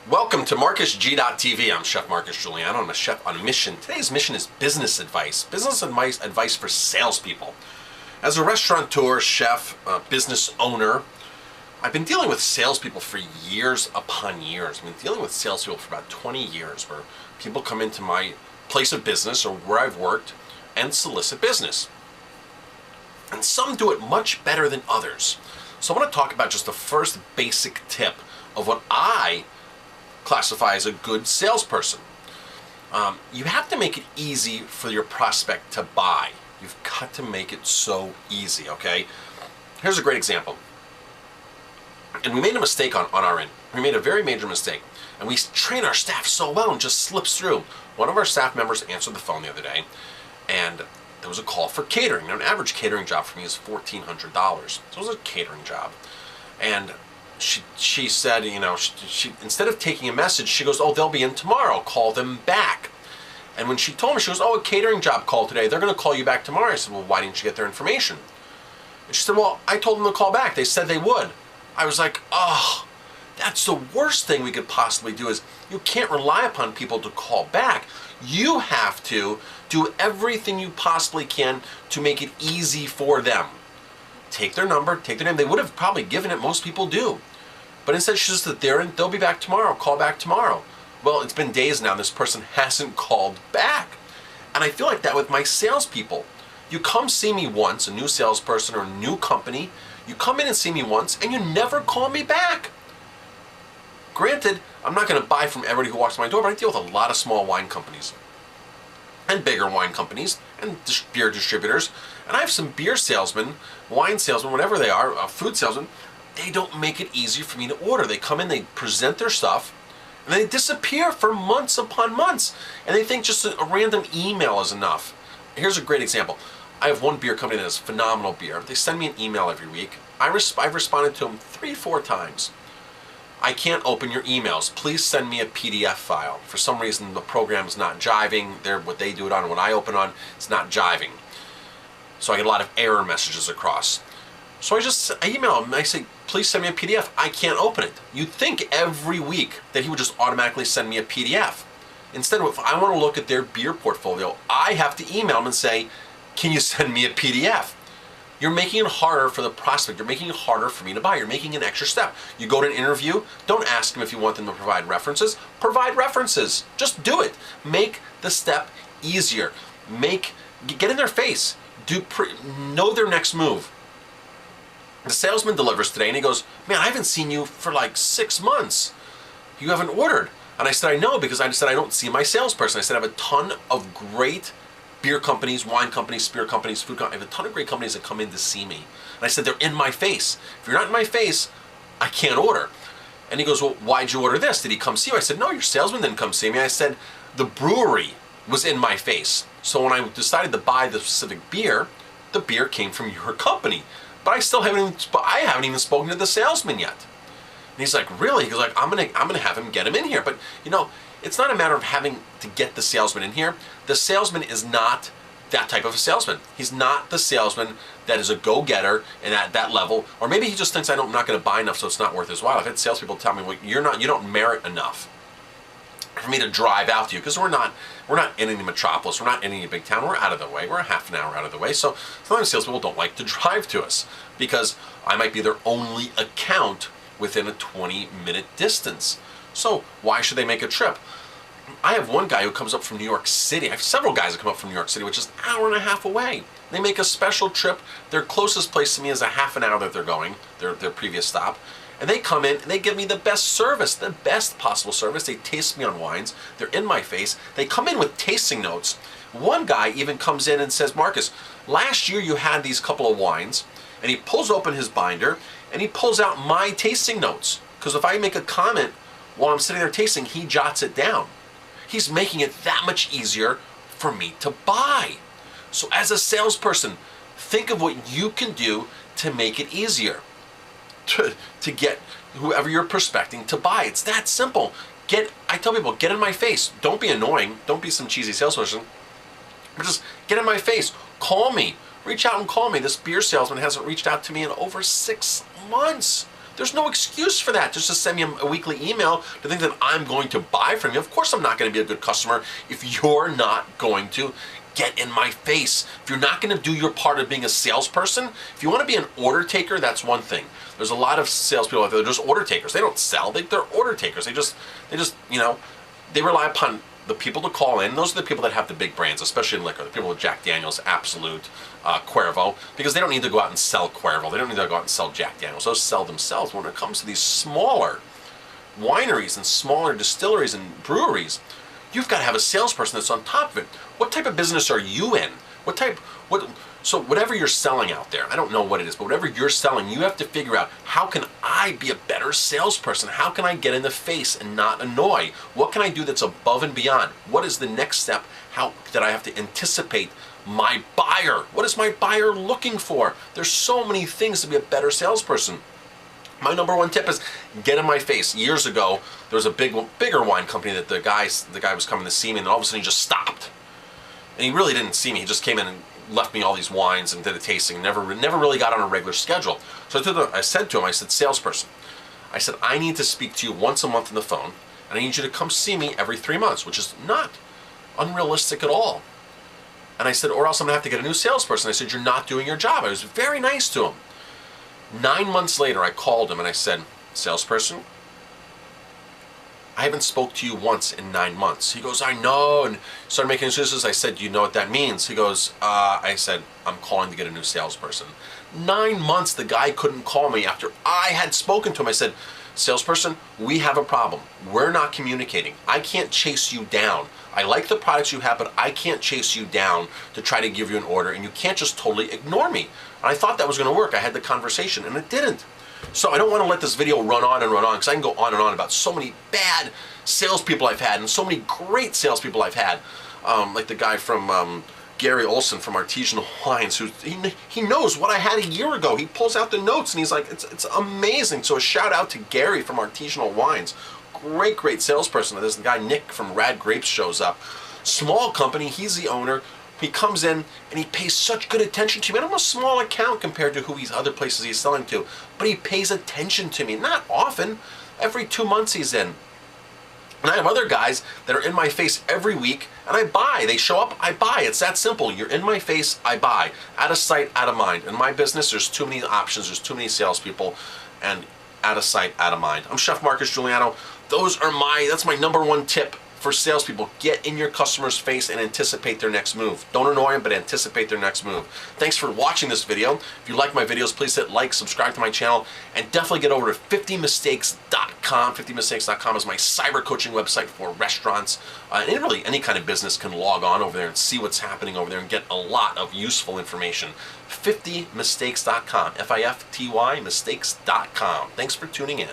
Welcome to MarcusG.tv. I'm Chef Marcus Giuliano. I'm a chef on a mission. Today's mission is business advice. Business advice for salespeople. As a restaurateur, chef, business owner, I've been dealing with salespeople for years upon years. I've been dealing with salespeople for about 20 years, where people come into my place of business or where I've worked and solicit business. And some do it much better than others. So I want to talk about just the first basic tip of what I classify as a good salesperson. You have to make it easy for your prospect to buy. You've got to make it so easy, okay? Here's a great example. And we made a mistake on our end. We made a very major mistake. And we train our staff so well and just slips through. One of our staff members answered the phone the other day, and there was a call for catering. Now, an average catering job for me is $1,400. So it was a catering job. And she said, you know, she instead of taking a message, she goes, oh, they'll be in tomorrow, call them back. And when she told me, she goes, oh, a catering job called today, they're going to call you back tomorrow. I said, well, why didn't you get their information? And she said, well, I told them to call back. They said they would. I was like, oh, that's the worst thing we could possibly do. Is you can't rely upon people to call back. You have to do everything you possibly can to make it easy for them. Take their number, take their name. They would have probably given it. Most people do. But instead she says that they'll be back tomorrow, call back tomorrow. Well, it's been days now, this person hasn't called back. And I feel like that with my salespeople. You come see me once, a new salesperson or a new company, you come in and see me once and you never call me back. Granted, I'm not going to buy from everybody who walks my door, but I deal with a lot of small wine companies and bigger wine companies and beer distributors. And I have some beer salesmen, wine salesmen, whatever they are, food salesmen. They don't make it easy for me to order. They come in, they present their stuff, and they disappear for months upon months. And they think just a random email is enough. Here's a great example. I have one beer company that has phenomenal beer. They send me an email every week. I've responded to them 3-4 times. I can't open your emails. Please send me a PDF file. For some reason, the program's not jiving. What they do it on, what I open on, it's not jiving. So I get a lot of error messages across. So I email him and I say, please send me a PDF. I can't open it. You'd think every week that he would just automatically send me a PDF. Instead, if I want to look at their beer portfolio, I have to email them and say, can you send me a PDF? You're making it harder for the prospect. You're making it harder for me to buy. You're making an extra step. You go to an interview, don't ask them if you want them to provide references. Provide references. Just do it. Make the step easier. Get in their face. Know their next move. The salesman delivers today and he goes, man, I haven't seen you for like 6 months. You haven't ordered. And I said, I know, because I said I don't see my salesperson. I said I have a ton of great beer companies, wine companies, spirit companies, food companies. I have a ton of great companies that come in to see me. And I said, they're in my face. If you're not in my face, I can't order. And he goes, well, why'd you order this? Did he come see you? I said, no, your salesman didn't come see me. I said, the brewery was in my face. So when I decided to buy the specific beer, the beer came from your company. But I haven't even spoken to the salesman yet. And he's like, really? He's like, I'm gonna have him get him in here. But you know, it's not a matter of having to get the salesman in here. The salesman is not that type of a salesman. He's not the salesman that is a go-getter and at that level. Or maybe he just thinks I'm not going to buy enough, so it's not worth his while. I've had salespeople tell me, well, you don't merit enough for me to drive out to you, because we're not in any metropolis, we're not in any big town, we're out of the way, we're a half an hour out of the way. So sometimes salespeople don't like to drive to us because I might be their only account within a 20-minute distance. So why should they make a trip? I have one guy who comes up from New York City. I have several guys that come up from New York City, which is an hour and a half away. They make a special trip. Their closest place to me is a half an hour that they're going, their previous stop. And they come in and they give me the best service, the best possible service. They taste me on wines. They're in my face. They come in with tasting notes. One guy even comes in and says, Marcus, last year you had these couple of wines, and he pulls open his binder and he pulls out my tasting notes. Because if I make a comment while I'm sitting there tasting, he jots it down. He's making it that much easier for me to buy. So as a salesperson, think of what you can do to make it easier to get whoever you're prospecting to buy. It's that simple. I tell people, get in my face. Don't be annoying. Don't be some cheesy salesperson. Just get in my face. Call me. Reach out and call me. This beer salesman hasn't reached out to me in over 6 months. There's no excuse for that. Just to send me a weekly email to think that I'm going to buy from you. Of course I'm not going to be a good customer if you're not going to get in my face. If you're not going to do your part of being a salesperson, if you want to be an order taker, that's one thing. There's a lot of salespeople out there that are just order takers. They don't sell. They're order takers. They just, they rely upon the people to call in. Those are the people that have the big brands, especially in liquor. The people with Jack Daniels, Absolute, Cuervo, because they don't need to go out and sell Cuervo. They don't need to go out and sell Jack Daniels. Those sell themselves. When it comes to these smaller wineries and smaller distilleries and breweries, you've got to have a salesperson that's on top of it. What type of business are you in? So whatever you're selling out there, I don't know what it is, but whatever you're selling, you have to figure out, how can I be a better salesperson? How can I get in the face and not annoy? What can I do that's above and beyond? What is the next step? How that I have to anticipate my buyer? What is my buyer looking for? There's so many things to be a better salesperson. My number one tip is get in my face. Years ago, there was a bigger wine company that the guy was coming to see me, and then all of a sudden he just stopped. And he really didn't see me. He just came in and left me all these wines and did a tasting. Never really got on a regular schedule. So I said to him, salesperson, I said, I need to speak to you once a month on the phone, and I need you to come see me every 3 months, which is not unrealistic at all. And I said, or else I'm going to have to get a new salesperson. I said, you're not doing your job. I was very nice to him. 9 months later, I called him and I said, salesperson, I haven't spoke to you once in 9 months. He goes, I know, and started making excuses. I said, do you know what that means? He goes, I said, I'm calling to get a new salesperson. 9 months the guy couldn't call me after I had spoken to him. I said, salesperson, we have a problem. We're not communicating. I can't chase you down. I like the products you have, but I can't chase you down to try to give you an order, and you can't just totally ignore me. And I thought that was going to work. I had the conversation, and it didn't. So I don't want to let this video run on and run on, because I can go on and on about so many bad salespeople I've had and so many great salespeople I've had. Like the guy from Gary Olson from Artisanal Wines, who he knows what I had a year ago. He pulls out the notes and he's like, it's amazing. So a shout out to Gary from Artisanal Wines. Great salesperson. There's the guy Nick from Rad Grapes shows up. Small company, he's the owner. He comes in and he pays such good attention to me. I'm a small account compared to who he's other places he's selling to, but he pays attention to me. Not often. Every 2 months he's in. And I have other guys that are in my face every week, and I buy. They show up, I buy. It's that simple. You're in my face, I buy. Out of sight, out of mind. In my business, there's too many options. There's too many salespeople, and out of sight, out of mind. I'm Chef Marcus Giuliano. That's my number one tip for salespeople. Get in your customer's face and anticipate their next move. Don't annoy them, but anticipate their next move. Thanks for watching this video. If you like my videos, please hit like, subscribe to my channel, and definitely get over to 50mistakes.com. 50mistakes.com is my cyber coaching website for restaurants. And really any kind of business can log on over there and see what's happening over there and get a lot of useful information. 50mistakes.com. F-I-F-T-Y mistakes.com. Thanks for tuning in.